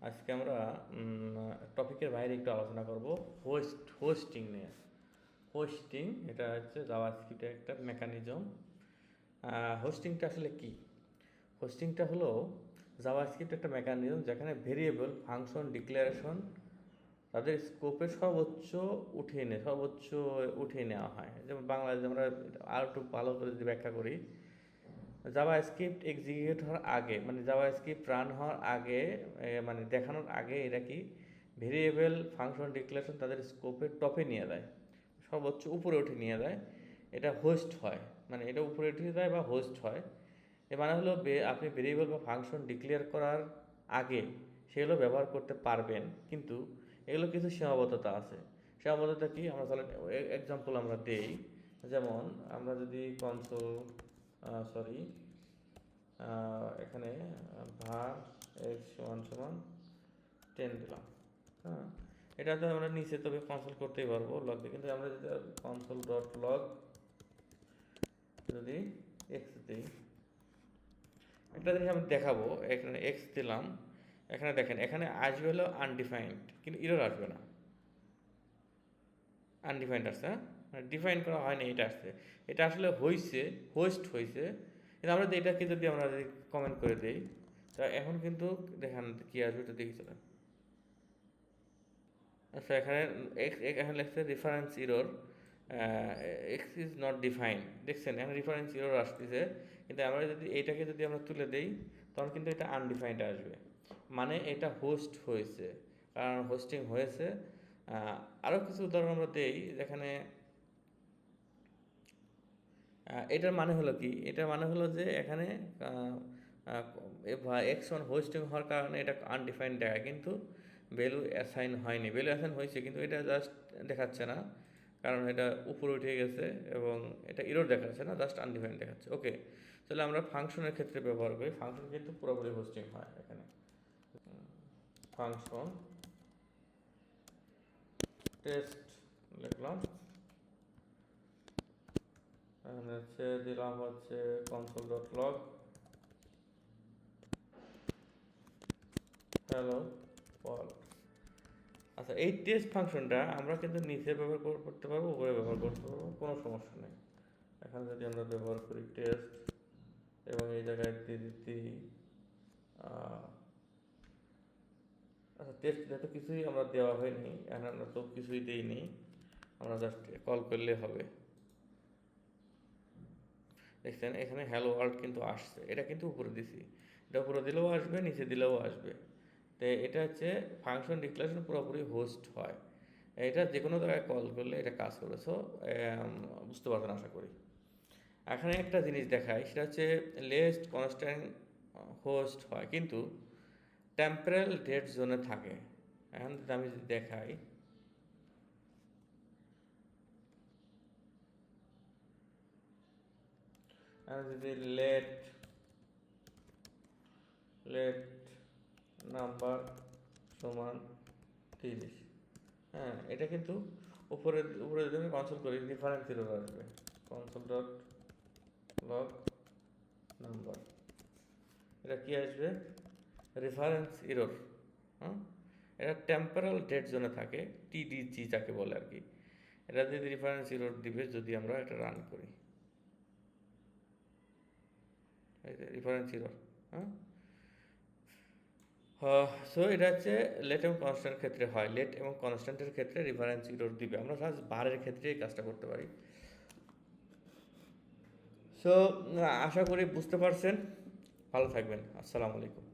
আজকে আমরা টপিকের বাইরে একটু আলোচনা করব হোস্টিং নিয়ে। হোস্টিং এটা হচ্ছে জাভাস্ক্রিপ্টের একটা মেকানিজম। হোস্টিংটা আসলে কি? হোস্টিংটা হলো জাভাস্ক্রিপ্টের একটা মেকানিজম যেখানে ভেরিয়েবল, ফাংশন, ডিক্লারেশন তাদের স্কোপে সর্বোচ্চ উঠিয়ে নেওয়া হয়। যেমন বাংলাদেশে আমরা আর একটু ভালো করে যদি ব্যাখ্যা করি, জাভাস্ক্রিপ্ট এক্সিকিউট হওয়ার আগে, মানে জাভাস্ক্রিপ্ট রান হওয়ার আগে, মানে দেখানোর আগে এরা কি ভেরিয়েবল, ফাংশন, ডিক্লারেশন তাদের স্কোপের টপে নিয়ে দেয়, সর্বোচ্চ উপরে উঠে নিয়ে দেয়। এটা হোস্ট হয়, মানে এটা উপরে উঠে যায় বা হোস্ট হয়। এর মানে হলো আপনি ভেরিয়েবল বা ফাংশন ডিক্লেয়ার করার আগে সেগুলো ব্যবহার করতে পারবেন, কিন্তু এগুলো কিছু সীমাবদ্ধতা আছে। সীমাবদ্ধতা কি? আমরা তাহলে এক্সাম্পল আমরা দেই। যেমন আমরা যদি এখানে var x সমান 10 দিলাম। হ্যাঁ, এটা তো আমরা নিচে তবে কনসোল করতেই পারবো লগ দিয়ে, কিন্তু আমরা যদি কনসোল ডট লগ যদি এক্স দিই, একটা জিনিস আমি দেখাবো। এখানে এক্স দিলাম, এখানে দেখেন এখানে আসবে হলো আনডিফাইন্ড, কিন্তু এরর আসবে না। আনডিফাইন্ড আসছে, মানে ডিফাইন করা হয়নি, এটা আসছে। এটা আসলে হোস্ট হয়েছে। কিন্তু আমরা এটাকে যদি আমরা কমেন্ট করে দিই, তা এখন কিন্তু দেখেন কি আসবে, এটা দেখি চলেন। আচ্ছা, এখানে লেখছে reference error, x is not define. দেখছেন এখানে রেফারেন্স ইরর আসতেছে, কিন্তু আমরা যদি এইটাকে যদি আমরা তুলে দেই তখন কিন্তু এটা আনডিফাইন্ড আসবে, মানে এটা হোস্ট হয়েছে, কারণ হোস্টিং হয়েছে। আরও কিছু উদাহরণ আমরা দেই, যেখানে এটার মানে হলো কি? এটার মানে হলো যে এখানে এক্স ওয়ান হোস্টিং হওয়ার কারণে এটা আনডিফাইন্ড দেখায়, কিন্তু ভ্যালু অ্যাসাইন হয়নি। ভ্যালু অ্যাসাইন হয়েছে, কিন্তু এটা জাস্ট দেখাচ্ছে না, কারণ এটা উপরে উঠে গেছে এবং এটা ইরর দেখাচ্ছে না, জাস্ট আনডিফাইন্ড দেখাচ্ছে। ওকে, তাহলে আমরা ফাংশনের ক্ষেত্রে ব্যবহার করি। ফাংশন কিন্তু পুরোপুরি হোস্টিং হয়। এখানে ফাংশন টেস্ট লিখলাম, এখানে দিলাম console dot log hello world. আচ্ছা, এই টেস্ট ফাংশনটা আমরা কিন্তু নিচে ব্যবহার করতে পারবো, উপরে ব্যবহার করতে পারবো, কোনো সমস্যা নেই। এখানে যদি আমরা ব্যবহার করি টেস্ট এবং এই জায়গায় দিয়ে দিচ্ছি আচ্ছা, টেস্ট যেহেতু কিছুই আমরা দেওয়া হয়নি, এখানে আমরা তো কিছুই দিইনি, আমরা জাস্ট কল করলে হবে। দেখছেন এখানে হ্যালো ওয়ার্ল্ড কিন্তু আসছে, এটা কিন্তু উপরে দিছি, এটা উপরে দিলেও আসবে, নিচে দিলেও আসবে। তো এটা ফাংশন ডিক্লারেশন পুরোপুরি হোস্ট হয়। এটা যে কোনো জায়গায় কল করলে এটা কাজ করে। সো বুঝতে পারবেন আশা করি। এখানে একটা জিনিস দেখায়, সেটা লেস্ট কনস্ট্যান্ট হোস্ট হয়, কিন্তু টেম্পোরাল ডেড জোনে থাকে। এখন যদি আমি যদি দেখাই, আমি যদি লেট নাম্বার সমান 30, হ্যাঁ, এটা কিন্তু উপরে যদি আমি কনসোল করি, রেফারেন্স ইরর আসবে। কনসোল ডট লগ নাম্বার, এটা কি আসবে? Reference error. হ্যাঁ, এটা টেম্পোরাল ডেড জোনে থাকে, টিডিজি যাকে বলে আর কি। এটা যদি রেফারেন্স ইরর দিবে, যদি আমরা এটা রান করি, রেফারেন্স ইরর। হ্যাঁ, সো এটা লেট এবং কনস্ট্যান্ট ক্ষেত্রে হয়। লেট এবং কনস্ট্যান্টের ক্ষেত্রে রেফারেন্স ইরর দিবে। আমরা জাস্ট বারের ক্ষেত্রে এই কাজটা করতে পারি। সো আশা করি বুঝতে পারছেন। ভালো থাকবেন। আসসালামু আলাইকুম।